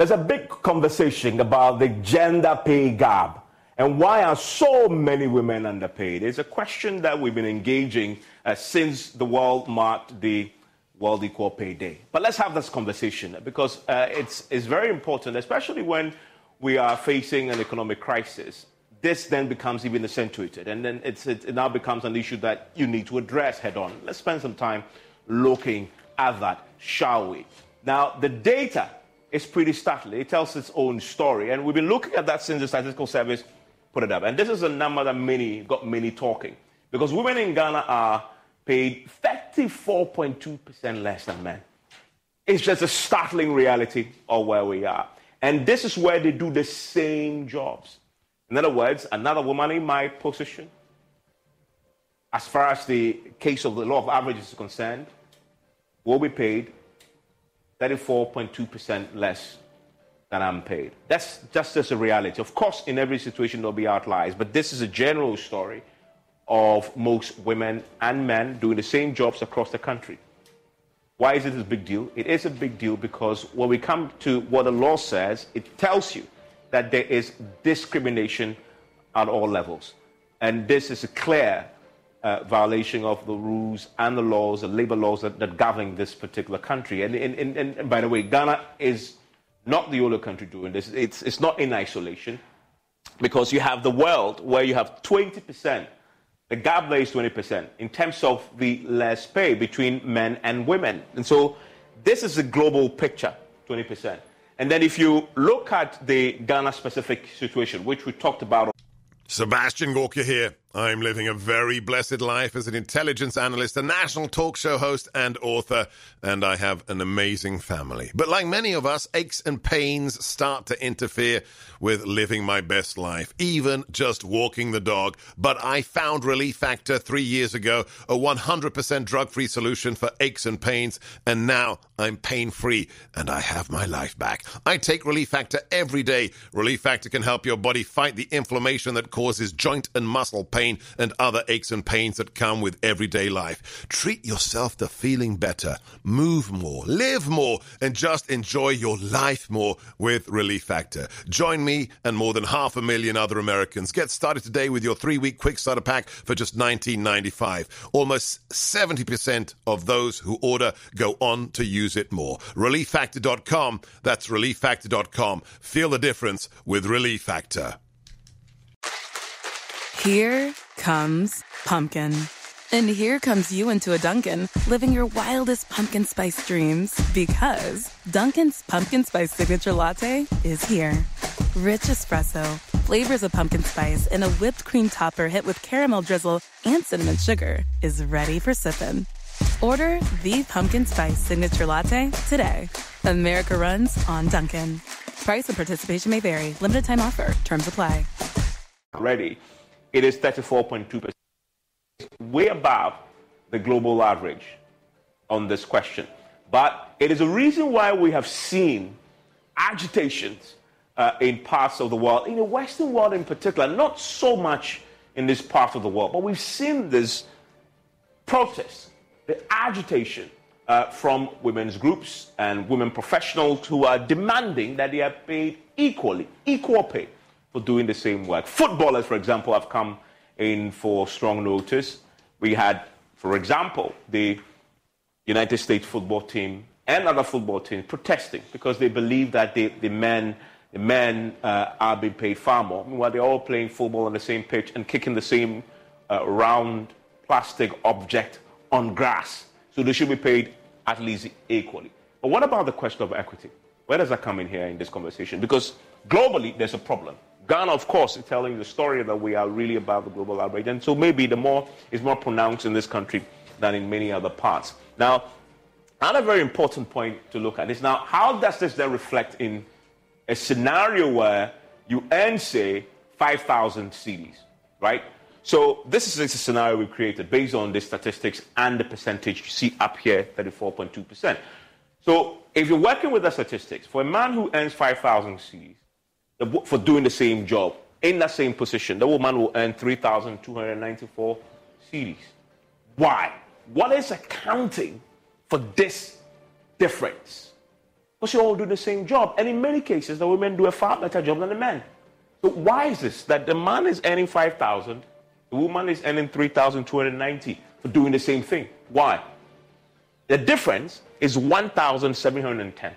There's a big conversation about the gender pay gap and why are so many women underpaid. It's a question that we've been engaging since the world marked the World Equal Pay Day. But let's have this conversation because it's very important, especially when we are facing an economic crisis. This then becomes even accentuated, and then it now becomes an issue that you need to address head on. Let's spend some time looking at that, shall we? Now, the data is pretty startling. It tells its own story, and we've been looking at that since the Statistical Service put it up. And this is a number that got many talking, because women in Ghana are paid 34.2% less than men. It's just a startling reality of where we are. And this is where they do the same jobs. In other words, another woman in my position, as far as the case of the law of averages is concerned, will be paid 34.2% less than I'm paid. That's just a reality. Of course, in every situation there'll be outliers, but this is a general story of most women and men doing the same jobs across the country. Why is it a big deal? It is a big deal because when we come to what the law says, it tells you that there is discrimination at all levels. And this is a clear violation of the rules and the laws, the labor laws that govern this particular country. And by the way, Ghana is not the only country doing this. It's not in isolation, because you have the world where you have 20%. The gap there is 20% in terms of the less pay between men and women. And so this is a global picture, 20%. And then if you look at the Ghana-specific situation, which we talked about. Sebastian Gorka here. I'm living a very blessed life as an intelligence analyst, a national talk show host and author, and I have an amazing family. But like many of us, aches and pains start to interfere with living my best life, even just walking the dog. But I found Relief Factor 3 years ago, a 100% drug-free solution for aches and pains, and now I'm pain-free and I have my life back. I take Relief Factor every day. Relief Factor can help your body fight the inflammation that causes joint and muscle pain and other aches and pains that come with everyday life. Treat yourself to feeling better, move more, live more, and just enjoy your life more with Relief Factor. Join me and more than 500,000 other Americans. Get started today with your 3-week quick starter pack for just $19.95. Almost 70% of those who order go on to use it more. ReliefFactor.com. That's ReliefFactor.com. Feel the difference with Relief Factor. Here comes pumpkin. And here comes you into a Dunkin', living your wildest pumpkin spice dreams, because Dunkin's Pumpkin Spice Signature Latte is here. Rich espresso, flavors of pumpkin spice, and a whipped cream topper hit with caramel drizzle and cinnamon sugar is ready for sipping. Order the Pumpkin Spice Signature Latte today. America runs on Dunkin'. Price and participation may vary. Limited time offer. Terms apply. Ready. It is 34.2%, way above the global average on this question. But it is a reason why we have seen agitations in parts of the world, in the Western world in particular, not so much in this part of the world, but we've seen this protest, the agitation from women's groups and women professionals who are demanding that they are paid equal pay for doing the same work. Footballers, for example, have come in for strong notice. We had, for example, the United States football team and other football teams protesting because they believe that the men are being paid far more. Meanwhile, they're all playing football on the same pitch and kicking the same round plastic object on grass. So they should be paid at least equally. But what about the question of equity? Where does that come in here in this conversation? Because globally, there's a problem. Ghana, of course, is telling the story that we are really above the global average. And so maybe it's more pronounced in this country than in many other parts. Now, another very important point to look at is now, how does this then reflect in a scenario where you earn, say, 5,000 cedis, right? So this is a scenario we've created based on the statistics and the percentage you see up here, 34.2%. So if you're working with the statistics, for a man who earns 5,000 cedis, for doing the same job, in that same position, the woman will earn 3,294 cedis. Why? What is accounting for this difference? Because you're all doing the same job. And in many cases, the women do a far better job than the men. So why is this? That the man is earning 5,000, the woman is earning 3,290 for doing the same thing. Why? The difference is 1,710.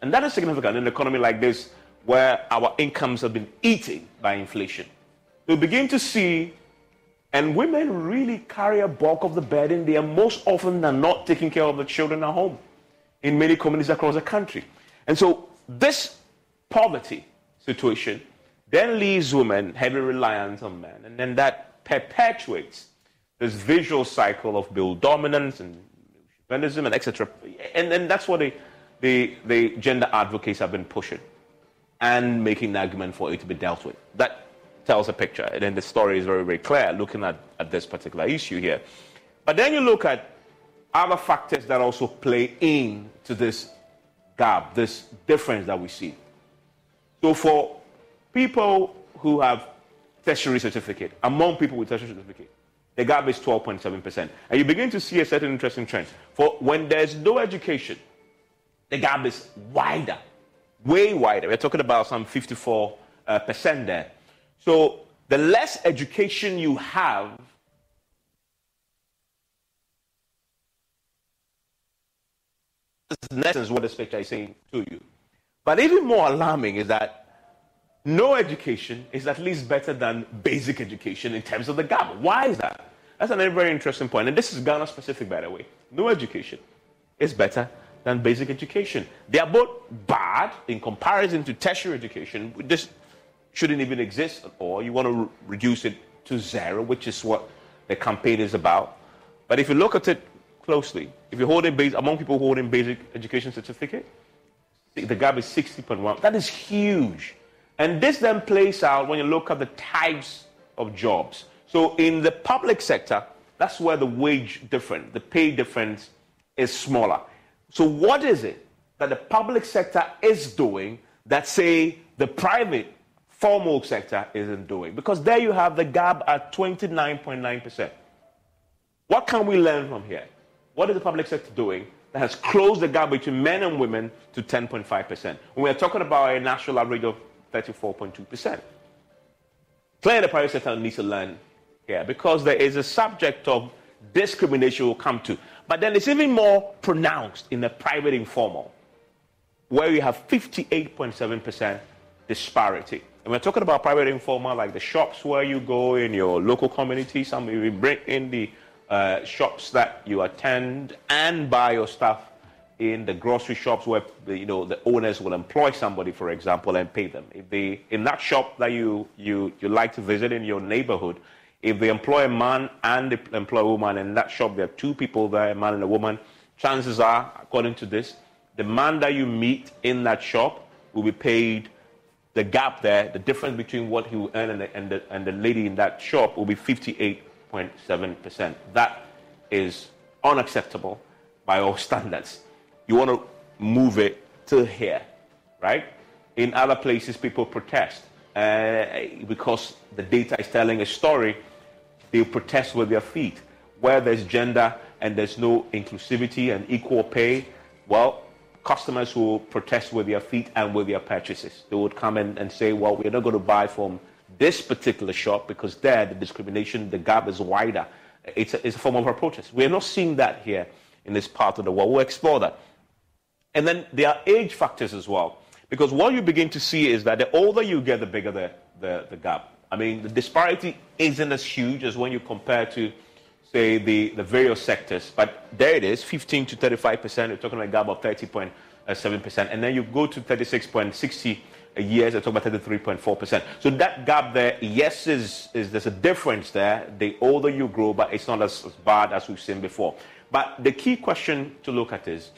And that is significant in an economy like this, where our incomes have been eaten by inflation. We begin to see, and women really carry a bulk of the burden. They are most often than not taking care of the children at home in many communities across the country. And so this poverty situation then leaves women heavily reliant on men. And then that perpetuates this visual cycle of male dominance and feminism and etc. And then that's what the gender advocates have been pushing and making an argument for it to be dealt with. That tells a picture. And then the story is very, very clear looking at this particular issue here. But then you look at other factors that also play into this gap, this difference that we see. So for people who have tertiary certificate, among people with tertiary certificate, the gap is 12.7%. And you begin to see a certain interesting trend. For when there's no education, the gap is wider, way wider. We're talking about some 54% there. So the less education you have, in essence what this picture is saying to you. But even more alarming is that no education is at least better than basic education in terms of the gap. Why is that? That's a very interesting point. And this is Ghana specific, by the way. No education is better than basic education. They are both bad in comparison to tertiary education. This shouldn't even exist at all. You want to reduce it to zero, which is what the campaign is about. But if you look at it closely, if you're holding among people holding basic education certificate, the gap is 60.1. That is huge. And this then plays out when you look at the types of jobs. So in the public sector, that's where the wage difference, the pay difference is smaller. So what is it that the public sector is doing that, say, the private formal sector isn't doing? Because there you have the gap at 29.9%. What can we learn from here? What is the public sector doing that has closed the gap between men and women to 10.5%? When we're talking about a national average of 34.2%. Clearly, the private sector needs to learn here because there is a subject of discrimination we'll come to. But then it's even more pronounced in the private informal, where you have 58.7% disparity. And we're talking about private informal, like the shops where you go in your local community. Some of you bring in the shops that you attend and buy your stuff in the grocery shops where the owners will employ somebody, for example, and pay them. If they in that shop that you like to visit in your neighborhood, if they employ a man and they employ a woman, and in that shop there are two people there, a man and a woman, chances are, according to this, the man that you meet in that shop will be paid the gap there, the difference between what he will earn and the lady in that shop will be 58.7%. That is unacceptable by all standards. You want to move it to here, right? In other places, people protest because the data is telling a story. They protest with their feet. Where there's gender and there's no inclusivity and equal pay, well, customers will protest with their feet and with their purchases. They would come in and say, well, we're not going to buy from this particular shop because there the discrimination, the gap is wider. It's a form of a protest. We're not seeing that here in this part of the world. We'll explore that. And then there are age factors as well, because what you begin to see is that the older you get, the bigger the gap. I mean, the disparity isn't as huge as when you compare to, say, the various sectors. But there it is, 15 to 35%. You're talking about a gap of 30.7%. And then you go to 36.60 years, you're talking about 33.4%. So that gap there, yes, there's a difference there. The older you grow, but it's not as bad as we've seen before. But the key question to look at is,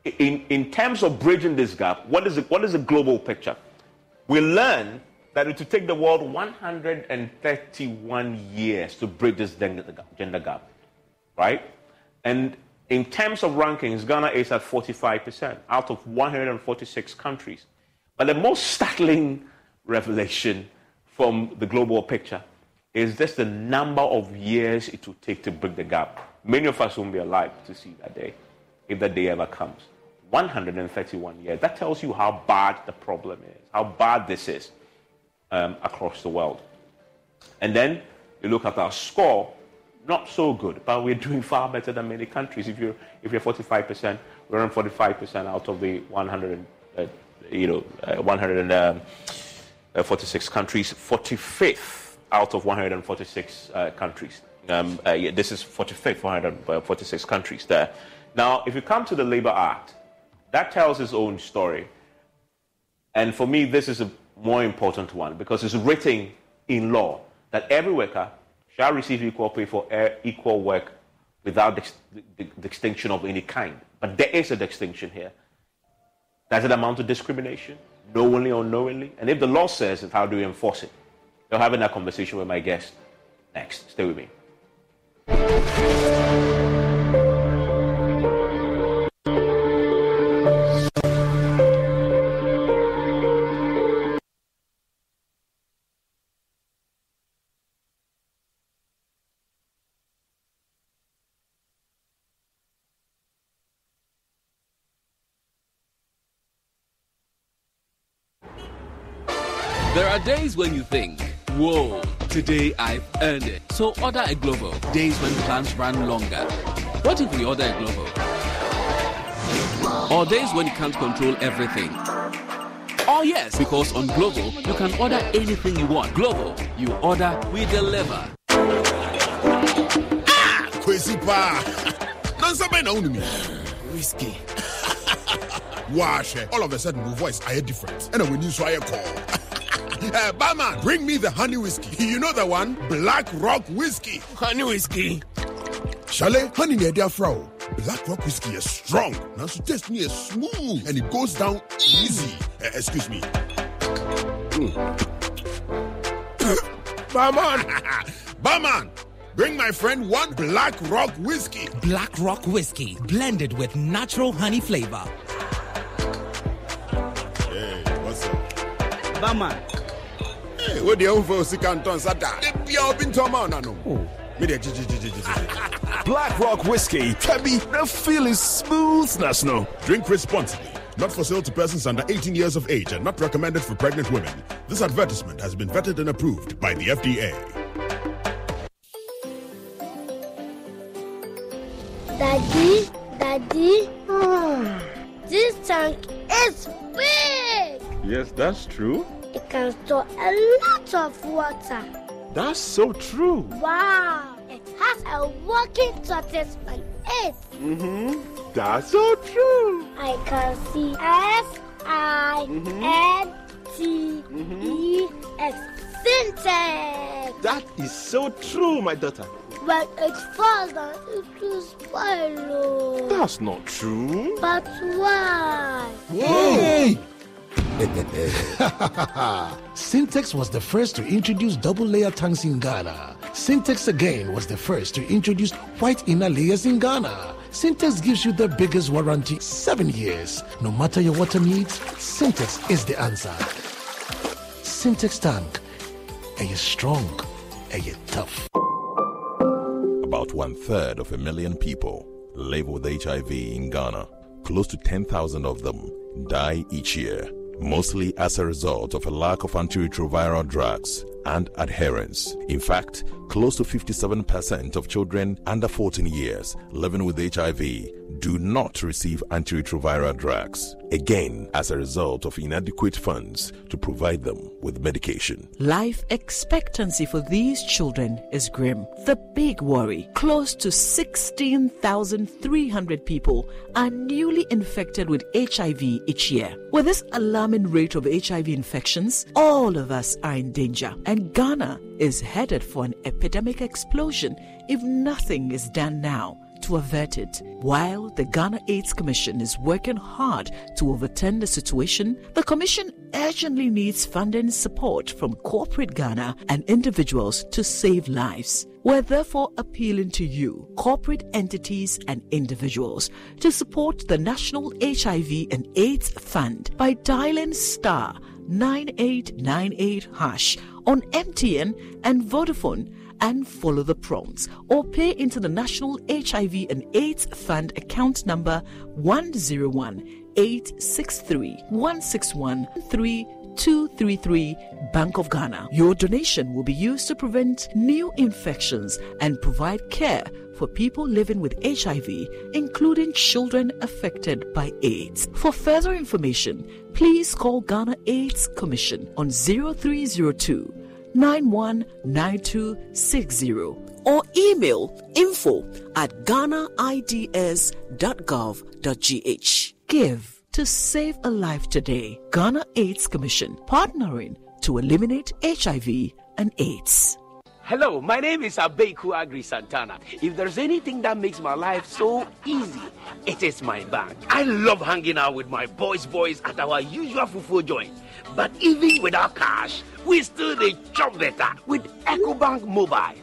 in terms of bridging this gap, what is the global picture? We learn that it will take the world 131 years to bridge this gender gap, right? And in terms of rankings, Ghana is at 45% out of 146 countries. But the most startling revelation from the global picture is just the number of years it will take to bridge the gap. Many of us won't be alive to see that day, if that day ever comes. 131 years. That tells you how bad the problem is, how bad this is across the world. And then you look at our score, not so good, but we're doing far better than many countries. If you're 45%, we're on 45% out of the 146 countries, 45th out of 146 countries. This is 45th, 146 countries there. Now, if you come to the Labour Act, that tells its own story. And for me, this is a more important one because it's written in law that every worker shall receive equal pay for equal work without distinction of any kind. But there is a distinction here. Does it amount to discrimination? Knowingly or unknowingly? And if the law says it, how do we enforce it? We're having that conversation with my guest next. Stay with me. There are days when you think, whoa, today I've earned it. So order a Glovo. Days when plans run longer. What if we order a Glovo? Or days when you can't control everything. Oh yes, because on Glovo, you can order anything you want. Glovo, you order, we deliver. Crazy pa. Don't say no to me. Whiskey. Wash. All of a sudden, my voice I hear different. And when you saw a call. Barman, bring me the honey whiskey. You know the one? Black Rock Whiskey. Honey whiskey. Chalet, honey near their fro. Black Rock Whiskey is strong. Now so taste me is smooth and it goes down easy. Excuse me. Barman, bring my friend one Black Rock Whiskey. Black Rock Whiskey, blended with natural honey flavor. Hey, what's up? Barman. Hey, what the hell for Sikanton Sada? Black Rock Whiskey, Cabby, the feel is smooth, no. Drink responsibly. Not for sale to persons under 18 years of age and not recommended for pregnant women. This advertisement has been vetted and approved by the FDA. Daddy, this tank is big. Yes, that's true. It can store a lot of water. That's so true. Wow, it has a working tortoise on it. That's so true. I can see SINTEX. Syntax. That is so true, my daughter. When it falls down, it will spoil. That's not true. But why? Hey! Syntex was the first to introduce double-layer tanks in Ghana. Syntex again was the first to introduce white inner layers in Ghana. Syntex gives you the biggest warranty, 7 years. No matter your water needs, Syntex is the answer. Syntex tank. Are you strong? Are you tough? About 1/3 of a million people live with HIV in Ghana. Close to 10,000 of them die each year, mostly as a result of a lack of antiretroviral drugs and adherence. In fact, close to 57% of children under 14 years living with HIV do not receive antiretroviral drugs, again as a result of inadequate funds to provide them with medication. Life expectancy for these children is grim. The big worry, close to 16,300 people are newly infected with HIV each year. With this alarming rate of HIV infections, all of us are in danger, and Ghana is headed for an epidemic explosion if nothing is done now to avert it. While the Ghana AIDS Commission is working hard to overturn the situation, the Commission urgently needs funding support from corporate Ghana and individuals to save lives. We're therefore appealing to you, corporate entities and individuals, to support the National HIV and AIDS Fund by dialing star 9898 hash on MTN and Vodafone and follow the prompts, or pay into the National HIV and AIDS Fund account number 101 0863-161-3233 Bank of Ghana. Your donation will be used to prevent new infections and provide care for people living with HIV, including children affected by AIDS. For further information, please call Ghana AIDS Commission on 0302 919260 or email info@ghanaids.gov.gh. Give to save a life today. Ghana AIDS Commission, partnering to eliminate HIV and AIDS. Hello, my name is Abeku Agri Santana. If there's anything that makes my life so easy, it is my bank. I love hanging out with my boys at our usual fufu joint. But even without cash, we still dey chop better with EcoBank Mobile.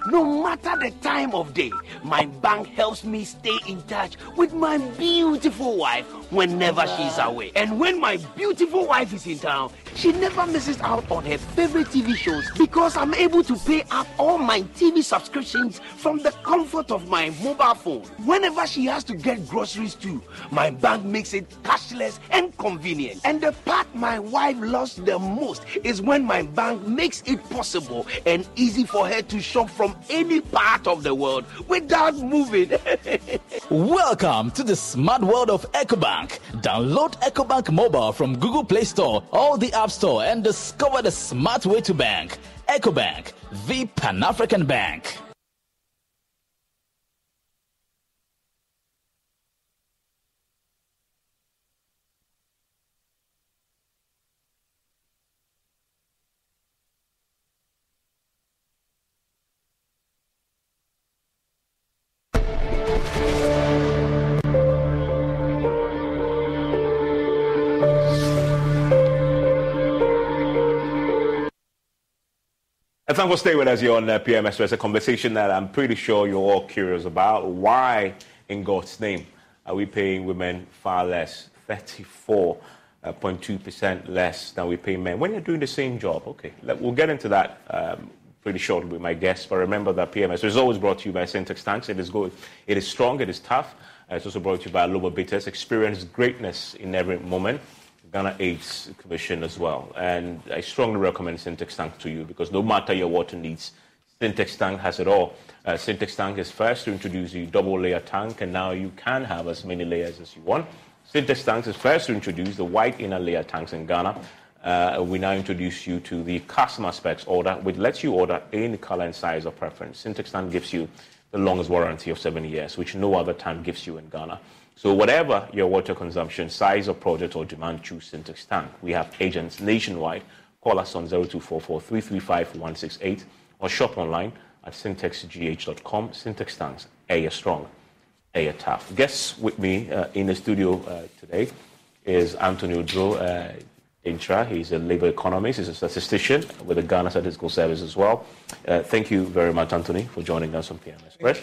No matter the time of day, my bank helps me stay in touch with my beautiful wife whenever she's away. And when my beautiful wife is in town, she never misses out on her favorite TV shows because I'm able to pay up all my TV subscriptions from the comfort of my mobile phone. Whenever she has to get groceries too, my bank makes it cashless and convenient. And the part my wife loves the most is when my bank makes it possible and easy for her to shop from any part of the world without moving. Welcome to the smart world of EcoBank. Download EcoBank Mobile from Google Play Store or the App Store and discover the smart way to bank. EcoBank, the Pan-African Bank. Thanks for staying with us here on PMS. It's a conversation that I'm pretty sure you're all curious about. Why, in God's name, are we paying women far less, 34.2% less than we pay men when you're doing the same job? Okay, we'll get into that pretty shortly with my guests. But remember that PMS is always brought to you by Syntax Tanks. It is good, it is strong, it is tough. It's also brought to you by Lobo Bitters. Experience greatness in every moment. Ghana AIDS Commission as well. And I strongly recommend Syntax Tank to you because no matter your water needs, Syntax Tank has it all. Syntax Tank is first to introduce you double layer tank, and now you can have as many layers as you want. Syntax Tank is first to introduce the white inner layer tanks in Ghana. We now introduce you to the customer specs order, which lets you order any color and size of preference. Syntax Tank gives you the longest warranty of 7 years, which no other tank gives you in Ghana. So whatever your water consumption, size of project or demand, choose Syntax Tank. We have agents nationwide. Call us on 0244-335-168 or shop online at syntaxgh.com. Syntax Tanks, air strong, air tough. Guests with me in the studio today is Anthony Odro Intra. He's a labor economist. He's a statistician with the Ghana Statistical Service as well. Thank you very much, Anthony, for joining us on PM Express.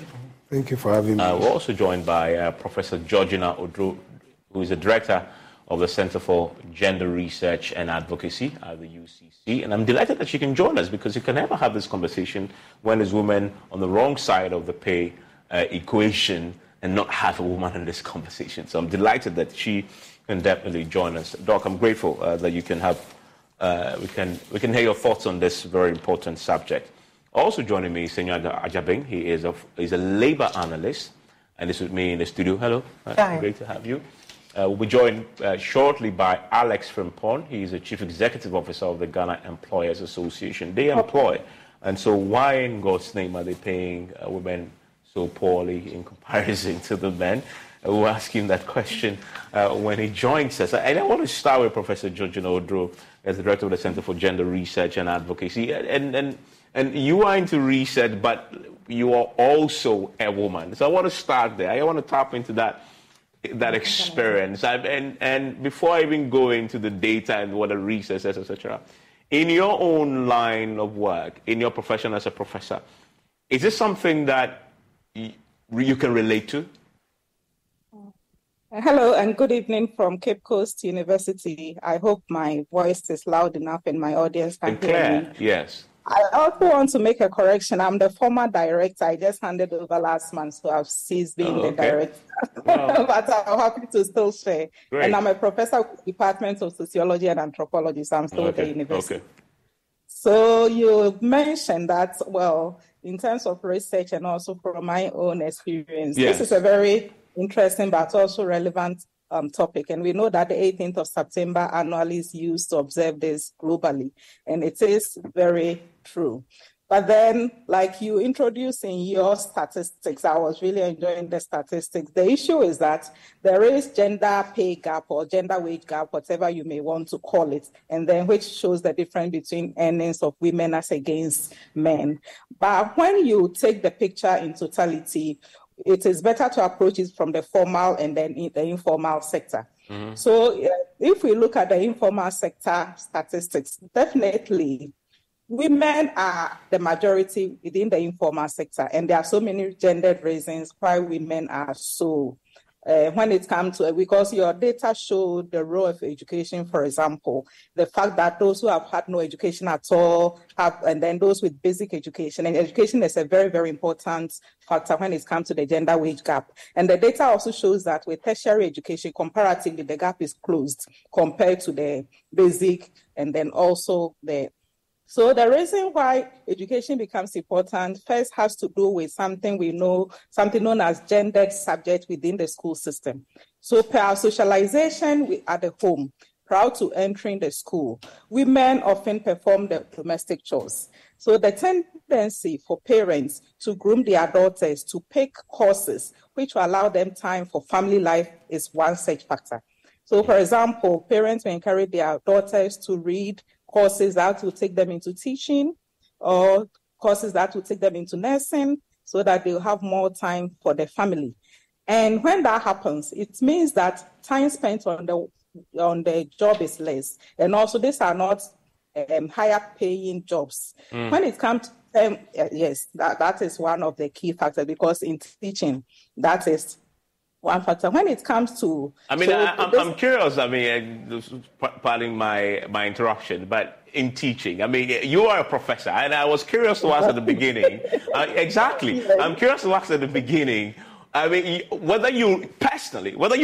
Thank you for having me. We're also joined by Professor Georgina Odro, who is the director of the Center for Gender Research and Advocacy at the UCC. And I'm delighted that she can join us because you can never have this conversation when there's women on the wrong side of the pay equation and not have a woman in this conversation. So I'm delighted that she can definitely join us. Doc, I'm grateful that you can have, we can hear your thoughts on this very important subject. Also joining me is Senor Ajabing. He is a labor analyst, and is with me in the studio. Hello. Hi. Great to have you. We'll be joined shortly by Alex Frimpong. He is the Chief Executive Officer of the Ghana Employers Association. They employ, and so why in God's name are they paying women so poorly in comparison to the men? We'll ask him that question when he joins us. And I want to start with Professor Georgina Odro, as the Director of the Center for Gender Research and Advocacy. And you are into research, but you are also a woman. So I want to start there. I want to tap into that experience. And before I even go into the data and what the research says, etc., in your own line of work, in your profession as a professor, is this something that you can relate to? Hello and good evening from Cape Coast University. I hope my voice is loud enough and my audience can hear me. Yes. I also want to make a correction. I'm the former director. I just handed over last month, so I've ceased being the director. Wow. But I'm happy to still share. Great. And I'm a professor with the Department of Sociology and Anthropology, so I'm still at the university. Okay. So you mentioned that, well, in terms of research and also from my own experience, yes. This is a very interesting but also relevant topic. And we know that the 18th of September annually is used to observe this globally. And it is very true. But then, like you introduced in your statistics, I was really enjoying the statistics. The issue is that there is gender pay gap or gender wage gap, whatever you may want to call it, and then which shows the difference between earnings of women as against men. But when you take the picture in totality, it is better to approach it from the formal and then the informal sector. Mm-hmm. So if we look at the informal sector statistics, definitely women are the majority within the informal sector, and there are so many gendered reasons why women are so. When it comes to, because your data showed the role of education, for example, the fact that those who have had no education at all have, and then those with basic education, and education is a very, very important factor when it comes to the gender wage gap. And the data also shows that with tertiary education, comparatively, the gap is closed compared to the basic, and then also the. So the reason why education becomes important first has to do with something we know, something known as gendered subject within the school system. So per our socialization at the home, prior to entering the school, women often perform the domestic chores. So the tendency for parents to groom their daughters to pick courses which will allow them time for family life is one such factor. So for example, parents will encourage their daughters to read courses that will take them into teaching or courses that will take them into nursing so that they'll have more time for their family. And when that happens, it means that time spent on the job is less. And also these are not higher paying jobs. When it comes to yes, that is one of the key factors, because in teaching, that is one factor. When it comes to... I mean, I'm curious, pardon my interruption, but in teaching, I mean, you are a professor, and I was curious to ask at the beginning. Exactly. I'm curious to ask at the beginning, I mean, whether you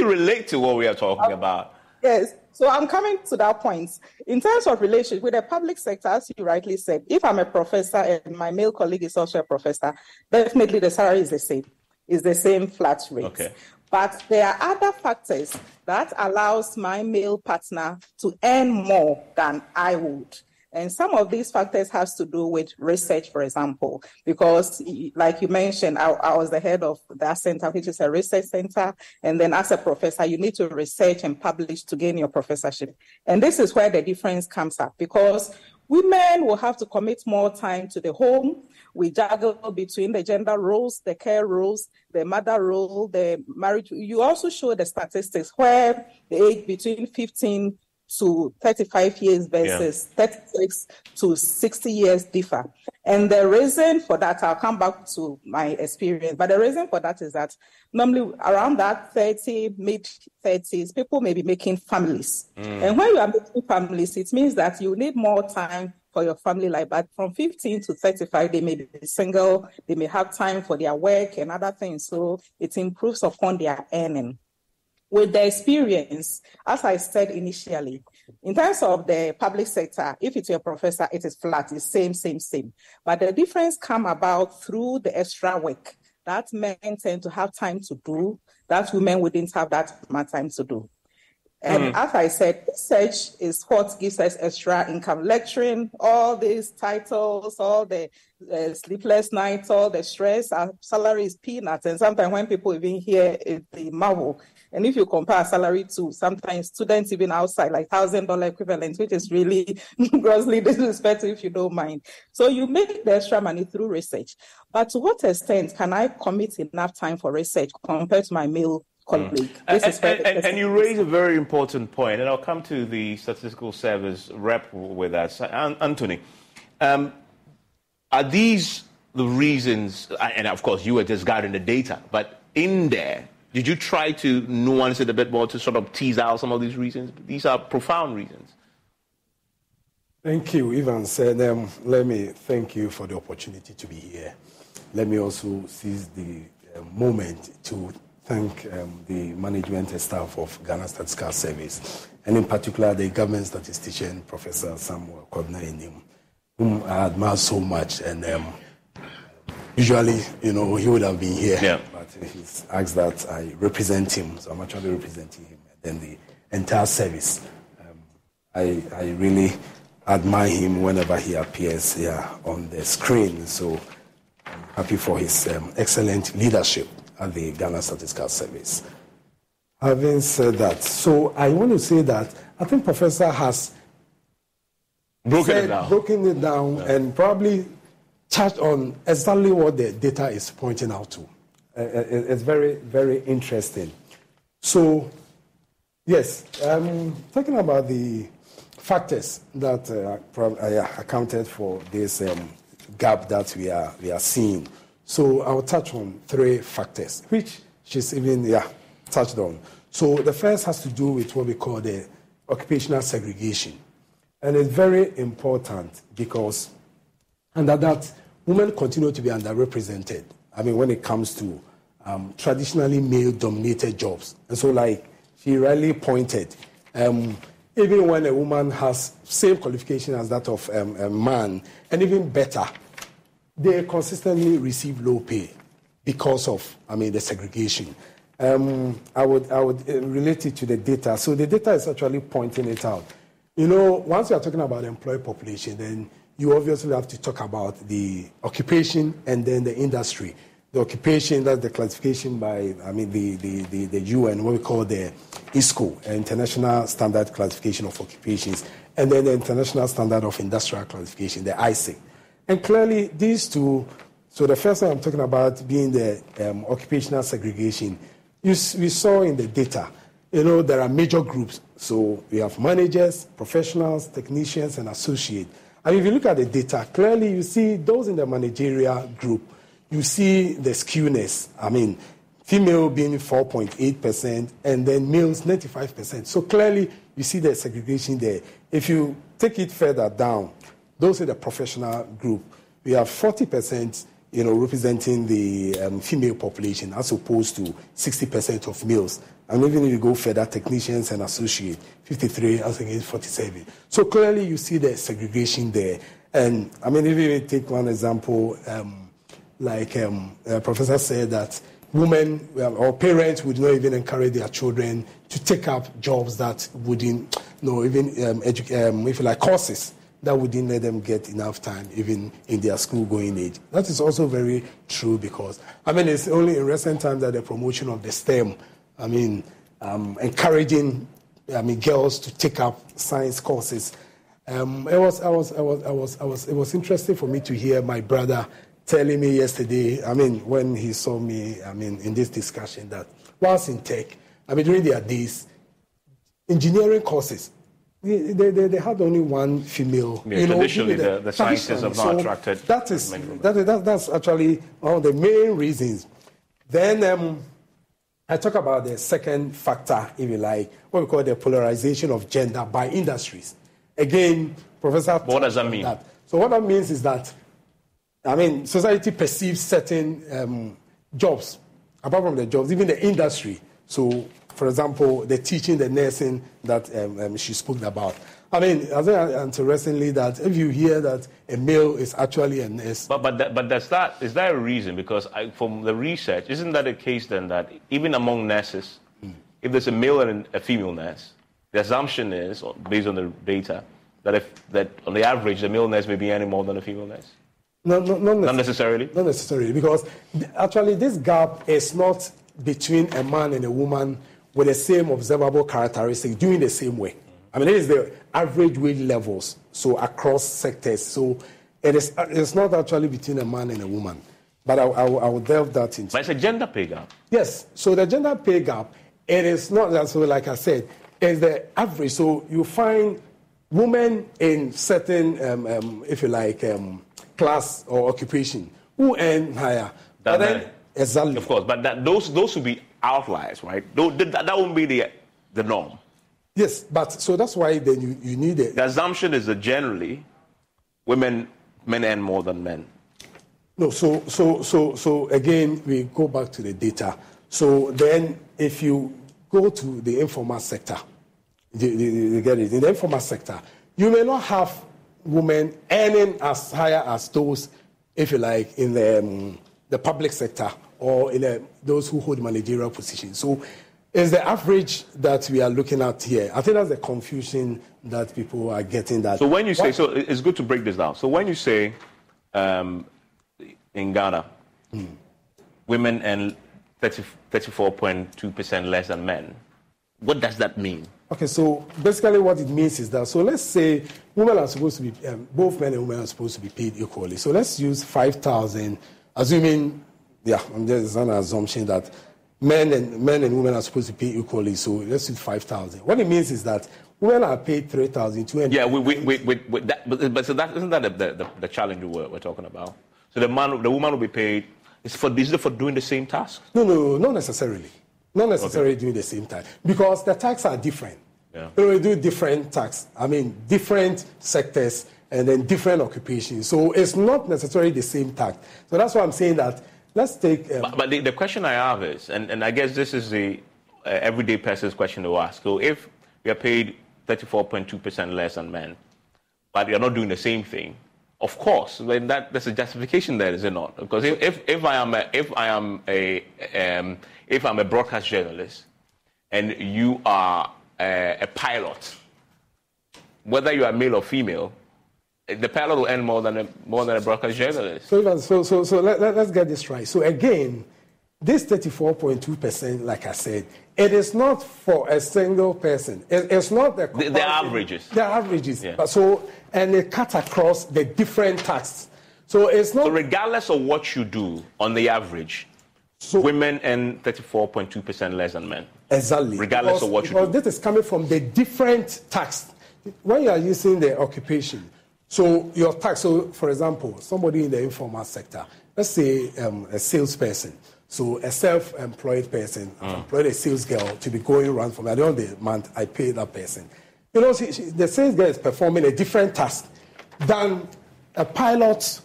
relate to what we are talking about. Yes. So I'm coming to that point. In terms of relationship with the public sector, as you rightly said, if I'm a professor and my male colleague is also a professor, definitely the salary is the same. It's the same flat rate. Okay. But there are other factors that allows my male partner to earn more than I would. And some of these factors has to do with research, for example, because like you mentioned, I was the head of that center, which is a research center. And then as a professor, you need to research and publish to gain your professorship. And this is where the difference comes up, because women will have to commit more time to the home. We juggle between the gender roles, the care roles, the mother role, the marriage. You also show the statistics where the age between 15 to 35 years versus 36 to 60 years differ. And the reason for that, I'll come back to my experience, but the reason for that is that normally around that 30, mid-30s, people may be making families. And when you are making families, it means that you need more time for your family life. But from 15 to 35, they may be single, they may have time for their work and other things. So it improves upon their earning. With the experience, as I said initially, in terms of the public sector, if it's a professor, it is flat, it's same. But the difference come about through the extra work that men tend to have time to do, that women wouldn't have that much time to do. And as I said, research is what gives us extra income. Lecturing, all these titles, all the sleepless nights, all the stress, our salary is peanuts. And sometimes when people even hear it, they marvel. And if you compare salary to sometimes students even outside, like $1,000 equivalent, which is really grossly disrespectful if you don't mind. So you make the extra money through research. But to what extent can I commit enough time for research compared to my male colleague? And you raise a very important point, and I'll come to the Statistical Service rep with us. Anthony, are these the reasons, and of course you were just guiding the data, but in there, did you try to nuance it a bit more to sort of tease out some of these reasons? These are profound reasons. Thank you, Ivan said. Let me thank you for the opportunity to be here. Let me also seize the moment to thank the management and staff of Ghana Statistical Service, and in particular the government statistician, Professor Samuel Kwabena, whom I admire so much. And usually, he would have been here, but he's asked that I represent him, so I'm actually representing him. And then the entire service, I really admire him whenever he appears here on the screen. So I'm happy for his excellent leadership at the Ghana Statistical Service. Having said that, so I want to say that I think Professor has broken it down and probably touched on exactly what the data is pointing out to. It's very, very interesting. So, yes, talking about the factors that accounted for this gap that we are seeing. So I'll touch on 3 factors, which she's even touched on. So the first has to do with what we call the occupational segregation. And it's very important because under that, women continue to be underrepresented. I mean, when it comes to traditionally male-dominated jobs. And so, like she rightly pointed, even when a woman has same qualification as that of a man, and even better, they consistently receive low pay because of, the segregation. I would relate it to the data. So the data is actually pointing it out. Once you are talking about the employed population, then you obviously have to talk about the occupation and then the industry. The occupation, that's the classification by, the UN, what we call the ISCO, International Standard Classification of Occupations, and then the International Standard of Industrial Classification, the ISIC. And clearly, these two, so the first one I'm talking about being the occupational segregation, we saw in the data, there are major groups. So we have managers, professionals, technicians, and associates. And if you look at the data, clearly you see those in the managerial group, you see the skewness. Female being 4.8%, and then males 95%. So clearly you see the segregation there. If you take it further down, those in the professional group, we have 40%, representing the female population as opposed to 60% of males. And even if you go further, technicians and associates, 53 as against 47. So clearly you see the segregation there. And if you take one example, Professor said that women or parents would not even encourage their children to take up jobs that wouldn't, courses that wouldn't let them get enough time even in their school-going age. That is also very true because, it's only in recent times that the promotion of the STEM, encouraging, girls to take up science courses. It was interesting for me to hear my brother telling me yesterday, when he saw me, in this discussion that whilst in tech, during their days, engineering courses, they had only one female. Traditionally, the sciences have not attracted. That's actually one of the main reasons. Then I talk about the second factor, if you like, what we call the polarization of gender by industries. Again, Professor. What does that mean? So what that means is that, society perceives certain jobs, apart from the jobs, even the industry. So, for example, the teaching, the nursing that she spoke about. I think interestingly that if you hear that a male is actually a nurse. But is that a reason? Because from the research, isn't that a case then that even among nurses, if there's a male and a female nurse, the assumption is, based on the data, that on the average, the male nurse may be earning more than a female nurse? Not necessarily? Not necessarily, because actually this gap is not between a man and a woman with the same observable characteristics doing the same way. It is the average wage levels, so across sectors. So it's not actually between a man and a woman. But I will delve that into. But it's a gender pay gap. Yes. So the gender pay gap, it is not that. So like I said, it's the average. So you find women in certain, class or occupation who earn higher. Exactly. Of course, but those would be outliers, right? That won't be the norm. Yes, but so that's why then you need it. The assumption is that generally men earn more than men. No, so again, we go back to the data. So then if you go to the informal sector, you get it, in the informal sector, you may not have women earning as higher as those, if you like, in the public sector or in those who hold managerial positions. So it's the average that we are looking at here. I think that's the confusion that people are getting. That. So when you say, so it's good to break this down. So when you say in Ghana, women earn 34.2% less than men, what does that mean? Okay, so basically what it means is that, so let's say women are supposed to be, both men and women are supposed to be paid equally. So let's use 5,000, assuming, there's an assumption that men and women are supposed to pay equally. So let's use 5,000. What it means is that women are paid 3,200. Yeah, that, but so that isn't that the challenge we're talking about? So the woman will be paid. Is it for doing the same task? No, not necessarily. Not necessarily doing the same task, because the tasks are different. Yeah. We do different tasks. Different sectors and then different occupations. So it's not necessarily the same task. So that's why I'm saying that. Let's take. But the question I have is, and I guess this is the everyday person's question to ask. So if we are paid 34.2% less than men, but you're not doing the same thing, of course, then there's a justification there, is it not? Because if I'm a broadcast journalist and you are a pilot, whether you are male or female, the pilot will earn more than a broadcast journalist. So let's get this right. So again, this 34.2%, like I said, it is not for a single person. It's not the averages. The averages. Yeah. And it cuts across the different tasks. So it's not. So regardless of what you do, on the average, women earn 34.2% less than men. Exactly. Regardless of what you do. Because this is coming from the different tasks. When you are using the occupation, so your tax. So for example, somebody in the informal sector, let's say a salesperson. So a self-employed person, I've employed a sales girl to be going around for me. At the end of the month, I pay that person. The sales girl is performing a different task than a pilot,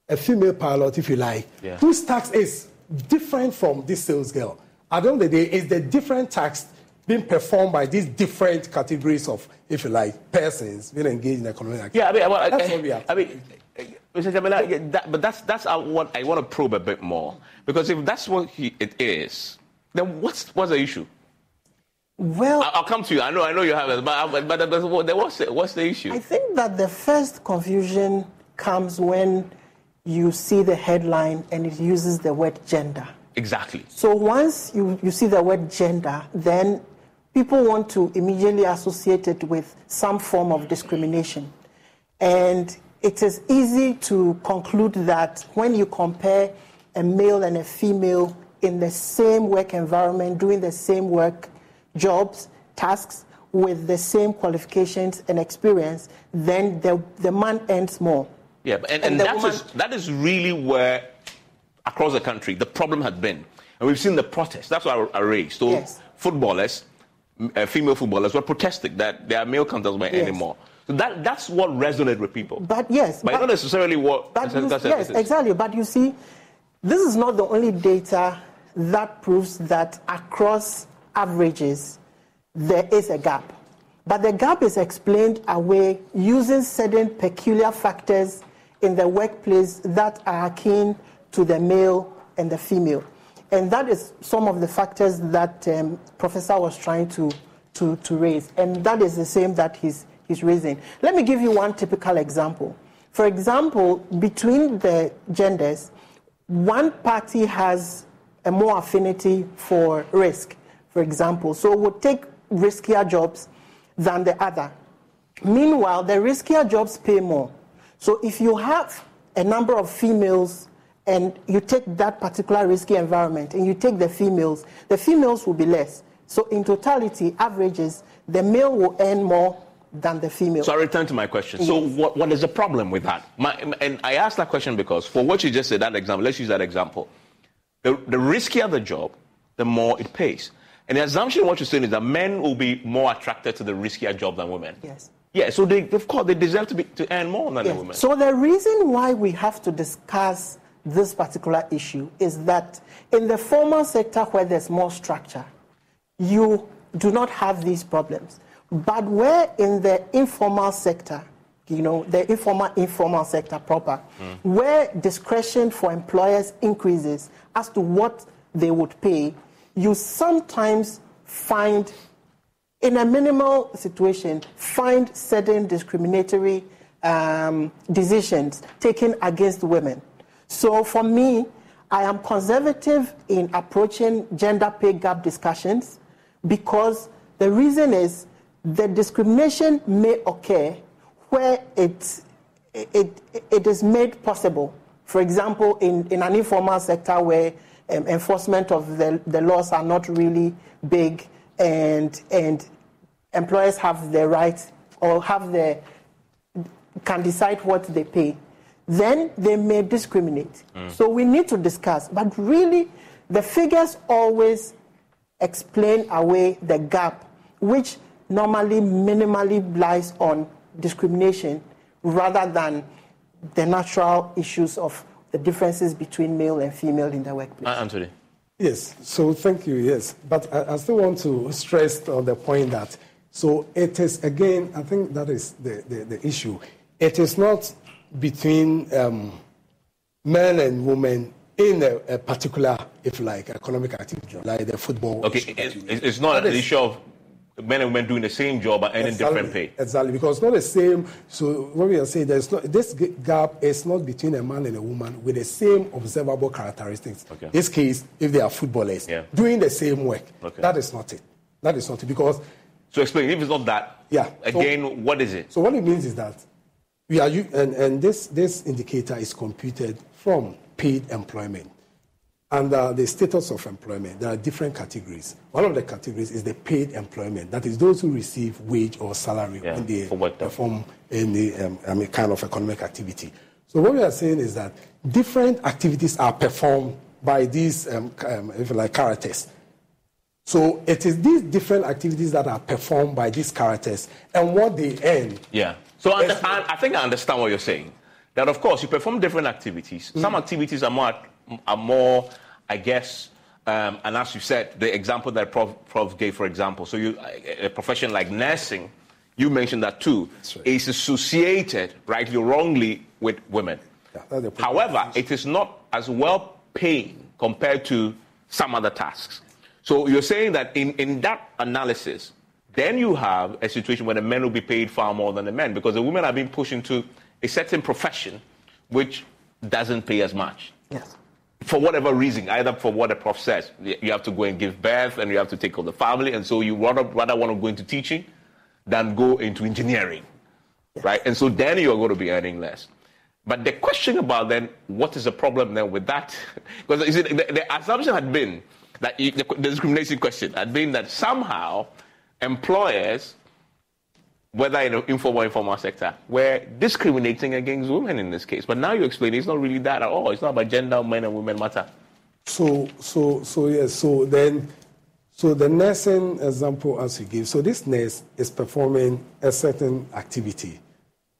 a female pilot, if you like, whose task is different from this sales girl. At the end of the day, it's the different task being performed by these different categories of, if you like, persons being engaged in economic activity. Yeah, that's what we have. Mr. Jamila, but that's what I want to probe a bit more, because if that's what it is, then what's the issue? Well, I'll come to you. I know you have it, but what's the issue? I think that the first confusion comes when you see the headline and it uses the word gender. Exactly. So once you see the word gender, then people want to immediately associate it with some form of discrimination. And it is easy to conclude that when you compare a male and a female in the same work environment, doing the same work, jobs, tasks, with the same qualifications and experience, then the man earns more. Yeah, and that is really where, across the country, the problem had been. And we've seen the protests. That's what I raised. So footballers, female footballers, were protesting that their male counterparts weren't anymore. So that's what resonated with people. But not necessarily what. Yes, exactly. But you see, this is not the only data that proves that across averages there is a gap. But the gap is explained away using certain peculiar factors in the workplace that are akin to the male and the female. And that is some of the factors that Professor was trying to raise. And that is the same that he's raising. Let me give you one typical example. For example, between the genders, one party has a more affinity for risk, for example. So would take riskier jobs than the other. Meanwhile, the riskier jobs pay more. So if you have a number of females and you take that particular risky environment and you take the females will be less. So in totality, averages, the male will earn more than the female. So I return to my question. Yes. So what is the problem with that? And I asked that question because for what you just said, that example, let's use that example. The riskier the job, the more it pays. And the assumption what you're saying is that men will be more attracted to the riskier job than women. Yes. Yeah, so of course, they deserve to earn more than the women. So the reason why we have to discuss this particular issue is that in the formal sector where there's more structure, you do not have these problems. But where in the informal sector, the informal sector proper, where discretion for employers increases as to what they would pay, you sometimes find, in a minimal situation, find certain discriminatory decisions taken against women. So for me, I am conservative in approaching gender pay gap discussions because the reason is the discrimination may occur where it is made possible. For example, in an informal sector where enforcement of the laws are not really big and employers have the right or can decide what they pay, then they may discriminate. So we need to discuss. But really, the figures always explain away the gap, which normally minimally lies on discrimination rather than the natural issues of the differences between male and female in the workplace. Anthony. Yes, so thank you, yes. But I still want to stress on the point that, so it is, again, I think that is the issue. It is not between men and women in a particular, if you like, economic activity, like the football. Okay, it's not an issue of men and women doing the same job but earning different pay. Exactly, because it's not the same. So what we are saying, this gap is not between a man and a woman with the same observable characteristics. Okay. In this case, if they are footballers doing the same work, that is not it. That is not it because. So explain, if it's not that, again, what is it? So what it means is that we are, and this indicator is computed from paid employment. Under the status of employment, there are different categories. One of the categories is the paid employment. That is those who receive wage or salary when they perform in the kind of economic activity. So what we are saying is that different activities are performed by these, if you like, characters. So it is these different activities that are performed by these characters and what they earn. Yeah. So I think I understand what you're saying. That, of course, you perform different activities. Some activities are more, I guess, and as you said, the example that Prof gave, for example, so a profession like nursing, you mentioned that too, is associated, rightly or wrongly, with women. Yeah, however, it is not as well paid compared to some other tasks. So you're saying that in that analysis, then you have a situation where the men will be paid far more than the men because the women are being pushed into a certain profession which doesn't pay as much. Yes. For whatever reason, either for what the prof says, you have to go and give birth and you have to take care of the family, and so you rather want to go into teaching than go into engineering, right? And so then you're going to be earning less. But the question about then, what is the problem then with that? Because the assumption had been that the discrimination question had been that somehow employers, whether in the informal or informal sector, were discriminating against women in this case. But now you explain it's not really that at all. It's not about gender, men and women matter. So the nursing example as you give, so this nurse is performing a certain activity,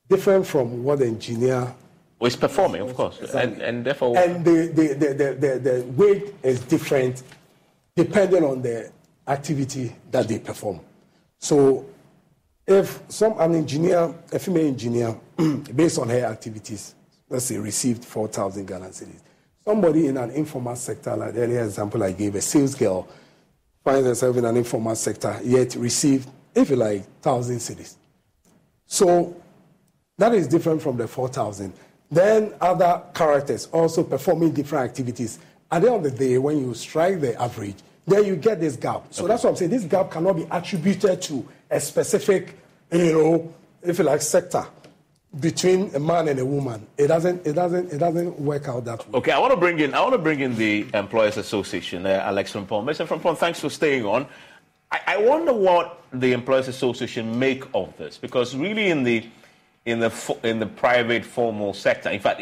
different from what the engineer. Well, it's performing, of course, exactly. and therefore. And the weight is different depending on the activity that they perform. So if an engineer, a female engineer, based on her activities, let's say received 4,000 Ghana cedis, somebody in an informal sector, like the earlier example I gave, a sales girl, finds herself in an informal sector, yet received, if you like, 1,000 cedis. So that is different from the 4,000. Then other characters also performing different activities. At the end of the day, when you strike the average, then you get this gap. So that's what I'm saying. This gap cannot be attributed to a specific, if you like, sector between a man and a woman. It doesn't work out that way. Okay, I want to bring in the Employers Association, Alex Frimpong. Mr. Frimpong, thanks for staying on. I wonder what the Employers Association make of this, because really in the private formal sector, in fact,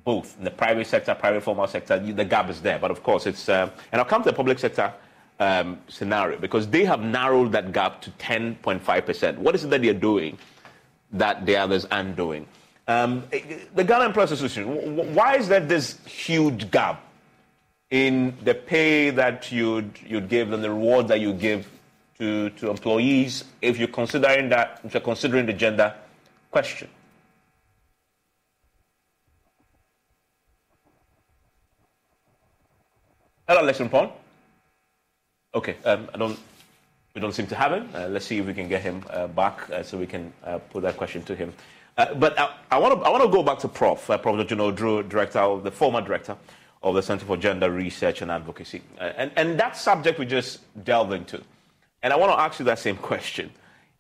both in the private sector, private formal sector, the gap is there. But of course, it's and I'll come to the public sector scenario, because they have narrowed that gap to 10.5%. What is it that they're doing that the others aren't doing? The Ghana Employers Association, why is there this huge gap in the pay that you'd give and the reward that you give to employees if you're considering the gender question? Hello, Alex Rimpon. Okay, we don't seem to have him. Let's see if we can get him back so we can put that question to him. But I want to go back to Professor Drew, the former director of the Center for Gender Research and Advocacy, and that subject we just delved into. And I want to ask you that same question: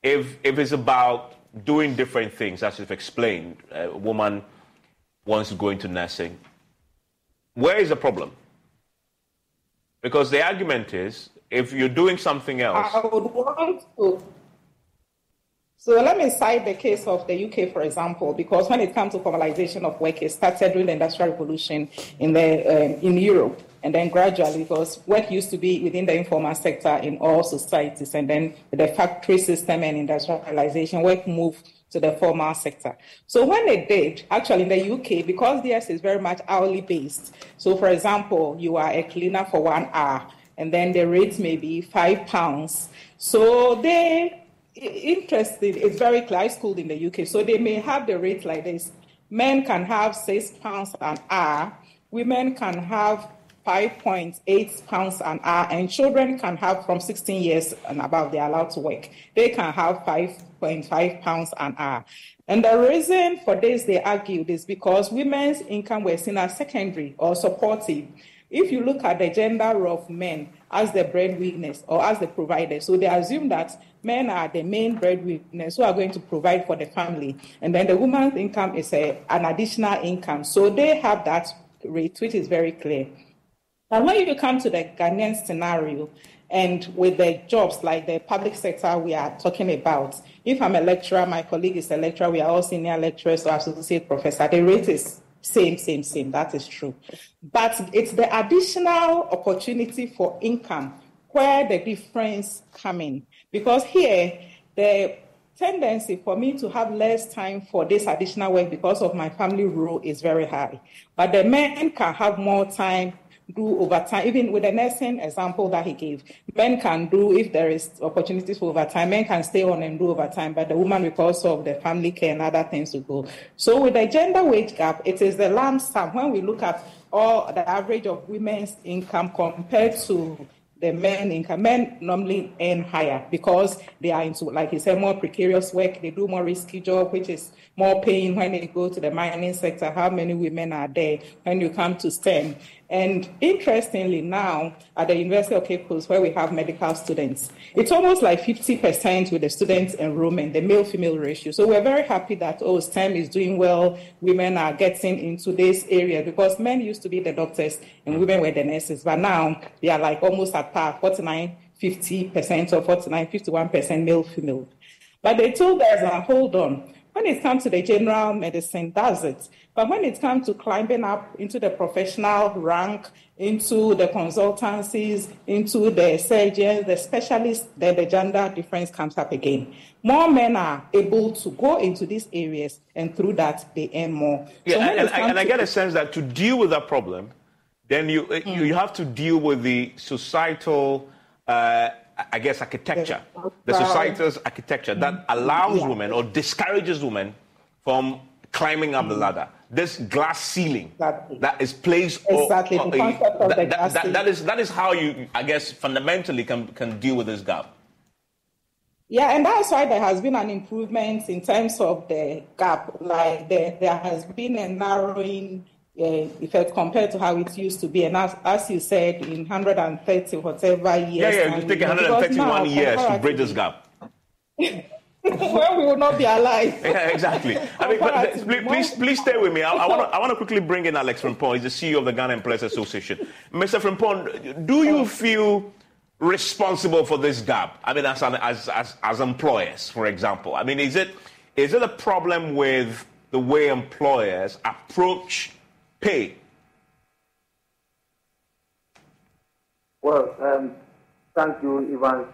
if it's about doing different things, as you've explained, a woman wants to go into nursing, where is the problem? Because the argument is, if you're doing something else... I would want to. So let me cite the case of the UK, for example, because when it comes to formalization of work, it started during the Industrial Revolution in Europe. And then gradually, because work used to be within the informal sector in all societies. And then with the factory system and industrialization, work moved to the formal sector. So when it did, actually in the UK, because theirs is very much hourly based. So for example, you are a cleaner for 1 hour, and then the rate may be £5. So it's very clear. I schooled in the UK, so they may have the rate like this. Men can have £6 an hour, women can have £5.8 an hour, and children can have from 16 years and above, they're allowed to work. They can have £5.5 an hour. And the reason for this, they argued, is because women's income were seen as secondary or supportive. If you look at the gender of men as the breadwinners or as the providers, so they assume that men are the main breadwinners who are going to provide for the family. And then the woman's income is an additional income. So they have that rate, which is very clear. But when you come to the Ghanaian scenario, and with the jobs like the public sector we are talking about, if I'm a lecturer, my colleague is a lecturer, we are all senior lecturers or associate professor, the rate is same. That is true. But it's the additional opportunity for income where the difference come in. Because here, the tendency for me to have less time for this additional work because of my family role is very high. But the men can have more time, do overtime. Even with the nursing example that he gave, men can do, if there is opportunities for overtime, men can stay on and do overtime, but the woman, because of the family care and other things, to go. So with the gender wage gap, it is the lump sum. When we look at all the average of women's income compared to the men income, men normally earn higher because they are into, like you said, more precarious work. They do more risky job, which is more paying. When they go to the mining sector, how many women are there when you come to STEM? And interestingly, now at the University of Cape Coast, where we have medical students, it's almost like 50% with the student enrollment, the male-female ratio. So we're very happy that STEM is doing well. Women are getting into this area because men used to be the doctors and women were the nurses. But now they are like almost at par, 49, 50% or 49, 51% male-female. But they told us, hold on, when it comes to the general medicine, that's it. But when it comes to climbing up into the professional rank, into the consultancies, into the surgeons, the specialists, then the gender difference comes up again. More men are able to go into these areas, and through that, they earn more. Yeah, so and I get a sense that to deal with that problem, then you have to deal with the societal architecture, the societal's architecture that allows women or discourages women from climbing up the ladder. This glass ceiling that is placed. Exactly. The concept of the glass ceiling. That is how you, I guess, fundamentally can deal with this gap. Yeah, and that's why there has been an improvement in terms of the gap. Like there has been a narrowing effect compared to how it used to be. And as you said, in 130 whatever years. Yeah, you take 131 years to bridge this gap. Well, we will not be alive. Yeah, exactly. I mean, but please stay with me. I want to quickly bring in Alex Frimpong. He's the CEO of the Ghana Employers Association. Mr. Frimpong, do you feel responsible for this gap? I mean, as employers, for example. I mean, is it a problem with the way employers approach pay? Well, Thank you, Ivan.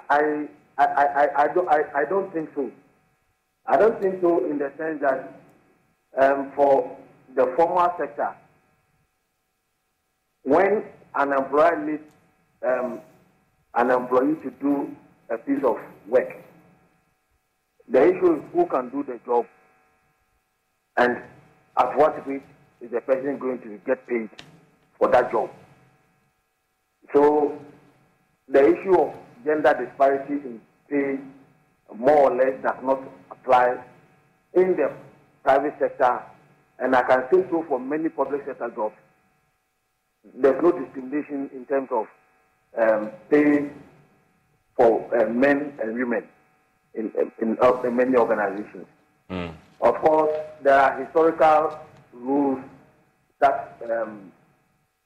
I don't think so. I don't think so in the sense that for the formal sector, when an employer needs an employee to do a piece of work, the issue is who can do the job and at what rate is the person going to get paid for that job. So the issue of gender disparity in pay more or less does not apply in the private sector, and I can say so for many public sector jobs. There's no discrimination in terms of pay for men and women in many organizations. Of course, there are historical rules that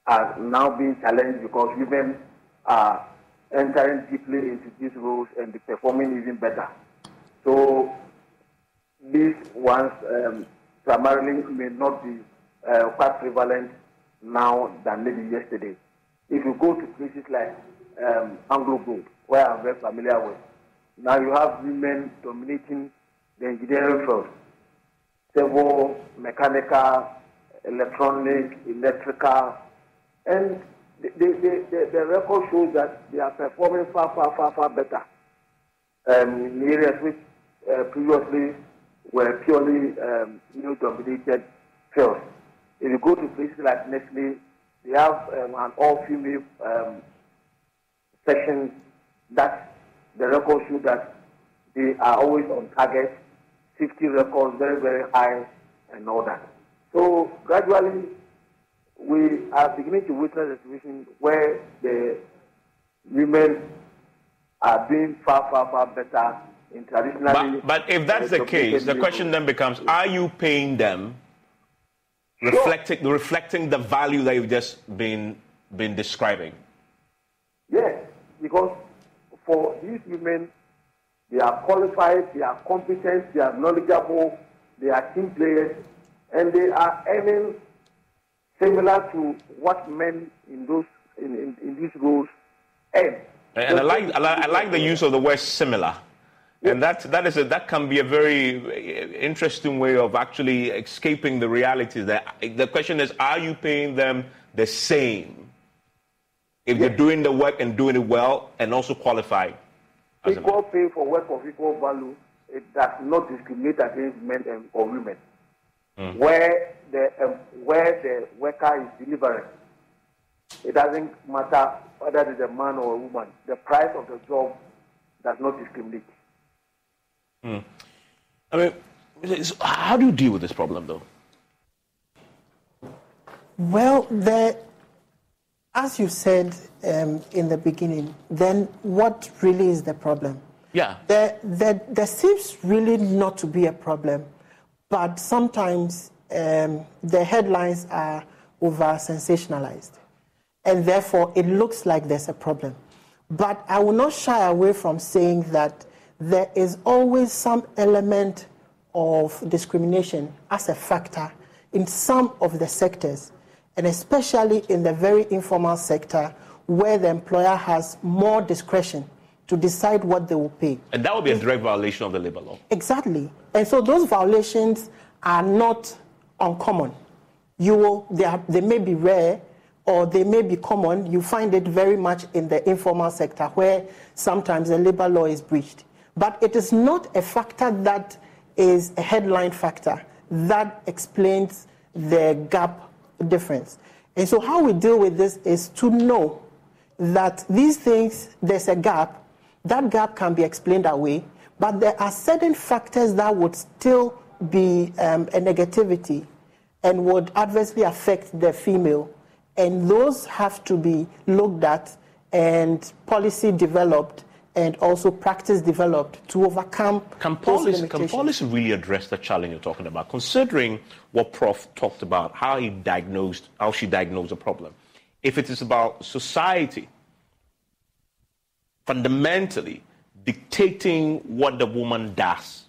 are now being challenged because women are entering deeply into these roles and performing even better. So these ones primarily may not be quite prevalent now than maybe yesterday. If you go to places like Anglo Gold, where I'm very familiar with, now you have women dominating the engineering field, civil, mechanical, electronic, electrical, and the record shows that they are performing far better in areas which previously were purely male-dominated fields. If you go to places like Nestle, they have an all-female section that the record shows that they are always on target, safety records very, very high, and all that. So gradually, we are beginning to witness a situation where the women are doing far better in traditionally. But if that's the case, the question then becomes: are you paying them, reflecting the value that you've just been describing? Yes, because for these women, they are qualified, they are competent, they are knowledgeable, they are team players, and they are earning similar to what men in these roles earn. And I like the use of the word similar. Yes. And that can be a very interesting way of actually escaping the reality. That the question is, are you paying them the same if they're doing the work and doing it well and also qualified? Equal pay for work of equal value, it does not discriminate against men or women. Where the worker is delivering, it doesn't matter whether it's a man or a woman. The price of the job does not discriminate. I mean, how do you deal with this problem, though? Well, as you said in the beginning, then what really is the problem? Yeah. There seems really not to be a problem, but sometimes the headlines are over-sensationalized, and therefore it looks like there's a problem. But I will not shy away from saying that there is always some element of discrimination as a factor in some of the sectors, and especially in the very informal sector where the employer has more discretion to decide what they will pay. And that would be a direct violation of the labor law. Exactly. And so those violations are not uncommon. They may be rare or they may be common. You find it very much in the informal sector where sometimes the labor law is breached. But it is not a factor that is a headline factor that explains the gap difference. And so how we deal with this is to know that these things, there's a gap. That gap can be explained away, but there are certain factors that would still be a negativity and would adversely affect the female. And those have to be looked at and policy developed and also practice developed to overcome Can policy really address the challenge you're talking about, considering what Prof talked about, how she diagnosed the problem? If it is about society fundamentally dictating what the woman does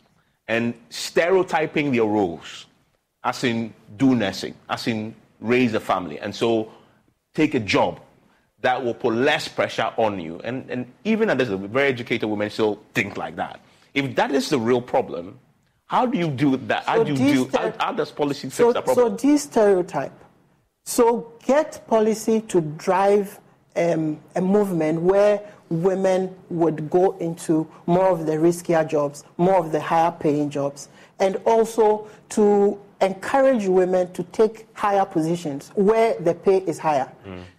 and stereotyping their roles, as in do nursing, as in raise a family, and so take a job that will put less pressure on you. And even as very educated women still think like that. If that is the real problem, how do you do that? How does policy fix that problem? So de-stereotype. So get policy to drive a movement where women would go into more of the riskier jobs, more of the higher paying jobs, and also to encourage women to take higher positions where the pay is higher.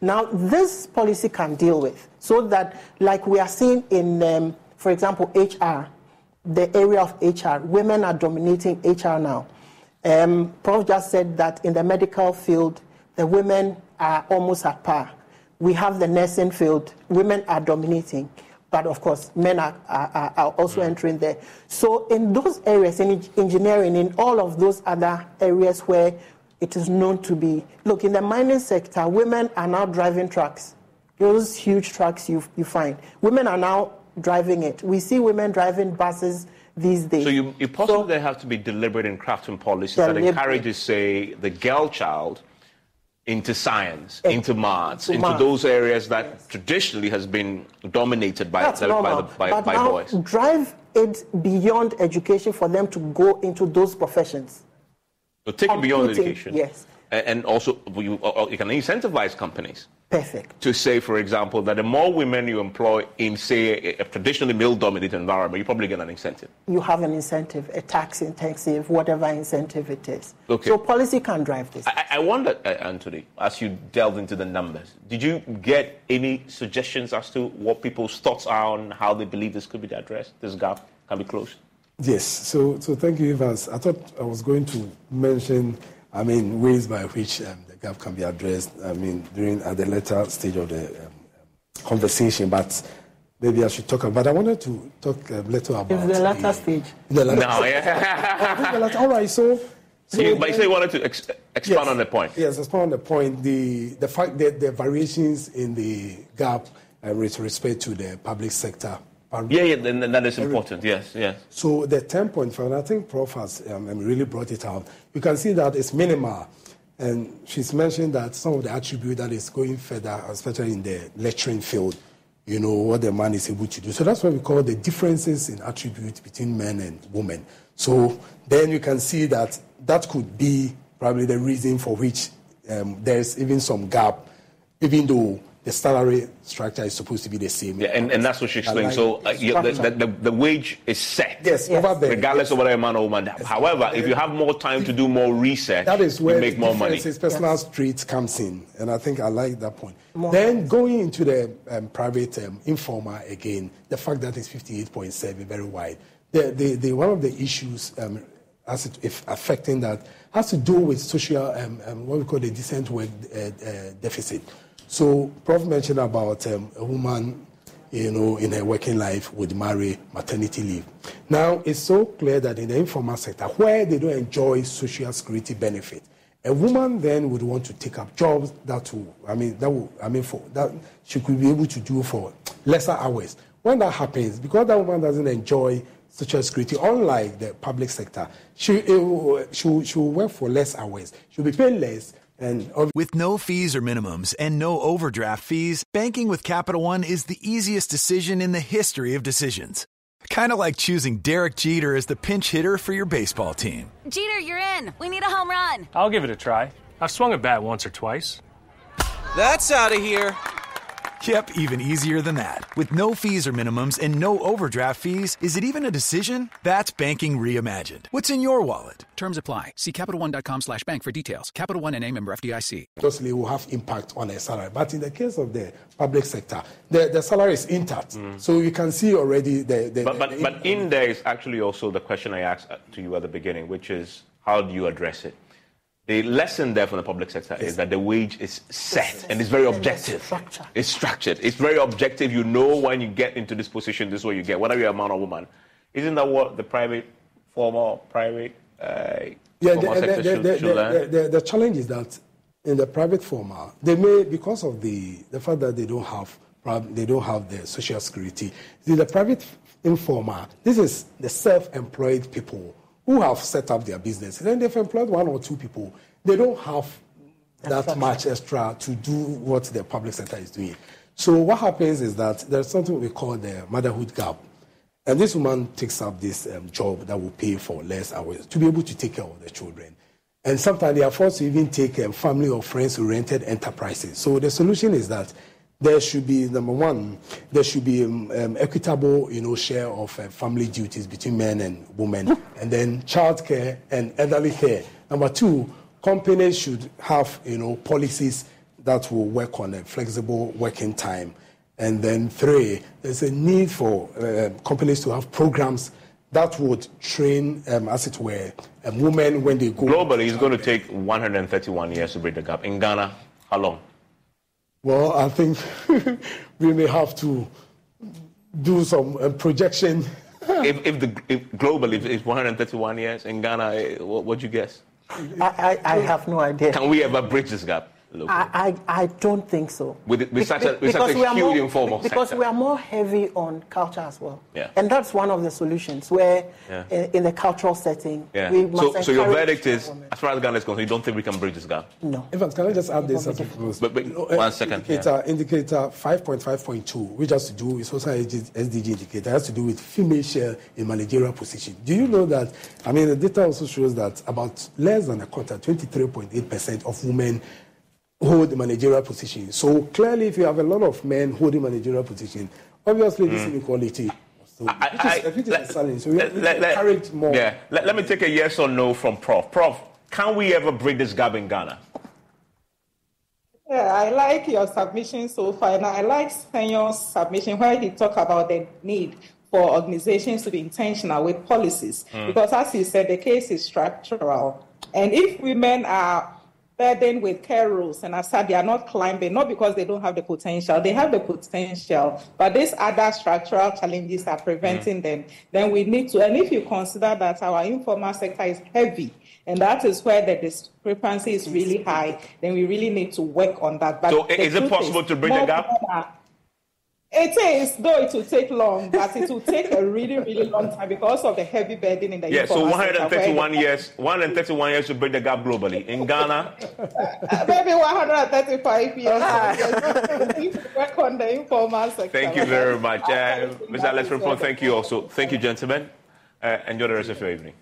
Now, this policy can deal with, so that, like we are seeing in, for example, HR, the area of HR, women are dominating HR now. Prof just said that in the medical field, the women are almost at par. We have the nursing field, women are dominating, but of course, men are also entering there. So in those areas, in engineering, in all of those other areas where it is known to be, look, in the mining sector, women are now driving trucks. Those huge trucks you find. Women are now driving it. We see women driving buses these days. So you possibly have to be deliberate in crafting policies that encourages, say, the girl child into science, into maths, into those areas that traditionally has been dominated by boys. Drive it beyond education for them to go into those professions. So take it beyond education. Yes. And also, you can incentivize companies. Perfect. To say, for example, that the more women you employ in, say, a traditionally male-dominated environment, you probably get an incentive. You have an incentive, a tax-intensive, whatever incentive it is. Okay. So policy can drive this. I wonder, Anthony, as you delved into the numbers, did you get any suggestions as to what people's thoughts are on how they believe this could be addressed, this gap can be closed? Yes. So thank you, Evans. I thought I was going to mention, ways by which the gap can be addressed, during at the later stage of the conversation, but maybe I should talk about, but I wanted to talk a little about... In the latter stage. All right, so you wanted to expand on the point. Yes, expand on the point, the fact that the variations in the gap with respect to the public sector. Then that is important, yes. So the 10.5, and I think Prof has really brought it out, you can see that it's minimal. And she's mentioned that some of the attribute that is going further, especially in the lecturing field, what the man is able to do. So that's what we call the differences in attribute between men and women. So then you can see that could be probably the reason for which there's even some gap, even though the salary structure is supposed to be the same. Yeah, and that's what she explained. So the wage is set, over there, regardless of whether a man or woman. However, if you have more time to do more research, that is where you make more money. Personal street comes in, and I think I like that point. Then going into the private informal again, the fact that it's 58.7, very wide. The one of the issues if affecting that has to do with social what we call the decent work deficit. So, Prof mentioned about a woman, in her working life would marry maternity leave. Now, it's so clear that in the informal sector, where they don't enjoy social security benefit, a woman then would want to take up jobs she could be able to do for lesser hours. When that happens, because that woman doesn't enjoy social security, unlike the public sector, she will work for less hours. She'll be paid less. With no fees or minimums and no overdraft fees, banking with Capital One is the easiest decision in the history of decisions. Kind of like choosing Derek Jeter as the pinch hitter for your baseball team. Jeter, you're in. We need a home run. I'll give it a try. I've swung a bat once or twice. That's out of here. Yep, even easier than that. With no fees or minimums and no overdraft fees, is it even a decision? That's banking reimagined. What's in your wallet? Terms apply. See CapitalOne.com/bank for details. Capital One NA, member FDIC. Obviously, will have impact on their salary. But in the case of the public sector, the salary is intact. So you can see already But in there is actually also the question I asked to you at the beginning, which is how do you address it? The lesson there from the public sector is that the wage is set and it's very objective. It's structured. It's very objective. You know when you get into this position, this is what you get, whether you're a man or woman. Isn't that what the formal private sector should learn? The challenge is that in the private formal, they may, because of the fact that they don't have the social security. In the private informal, this is the self-employed people who have set up their business. Then they've employed one or two people. They don't have that much extra to do what the public sector is doing. So what happens is that there's something we call the motherhood gap. And this woman takes up this job that will pay for less hours to be able to take care of the children. And sometimes they are forced to even take family or friends-oriented enterprises. So the solution is that there should be, number one, there should be equitable, share of family duties between men and women, and then childcare and elderly care. Number two, companies should have, policies that will work on a flexible working time. And then three, there's a need for companies to have programs that would train, as it were, women when they go. Globally, it's going to take 131 years to bridge the gap. In Ghana, how long? Well, I think we may have to do some projection. if globally, it's 131 years. In Ghana, what do you guess? I have no idea. Can we ever bridge this gap? I don't think so. With such a huge informal sector. Because we are more heavy on culture as well. Yeah. And that's one of the solutions where in the cultural setting, we must so your verdict is, as far as Ghana is concerned, you don't think we can bridge this gap? No. In fact, can I just add this? But 1 second. Indicator 5.5.2, which has to do with social SDG indicator, has to do with female share in managerial position. Do you know that, the data also shows that about less than a quarter, 23.8% of women hold the managerial position. So clearly, if you have a lot of men holding managerial position, obviously this inequality. So it is a challenge. So we encourage more. Yeah. Let me take a yes or no from Prof. Prof, can we ever bridge this gap in Ghana? Yeah, I like your submission so far, and I like Senyor's submission where he talked about the need for organizations to be intentional with policies. Because as he said, the case is structural. And if women are burdened with care rules, and as said, they are not climbing, not because they don't have the potential. They have the potential, but these other structural challenges are preventing them. Then we need to, and if you consider that our informal sector is heavy, and that is where the discrepancy is really high, then we really need to work on that. But so is it possible to bridge the gap? It is, though it will take long, but it will take a really, really long time because of the heavy burden in the so 131 years to bridge the gap globally. In Ghana? Maybe 135 years. We work on the informal sector. Thank you very much. Mr. Alex Rimpon, thank you also. Thank you, gentlemen. Enjoy the rest of your evening.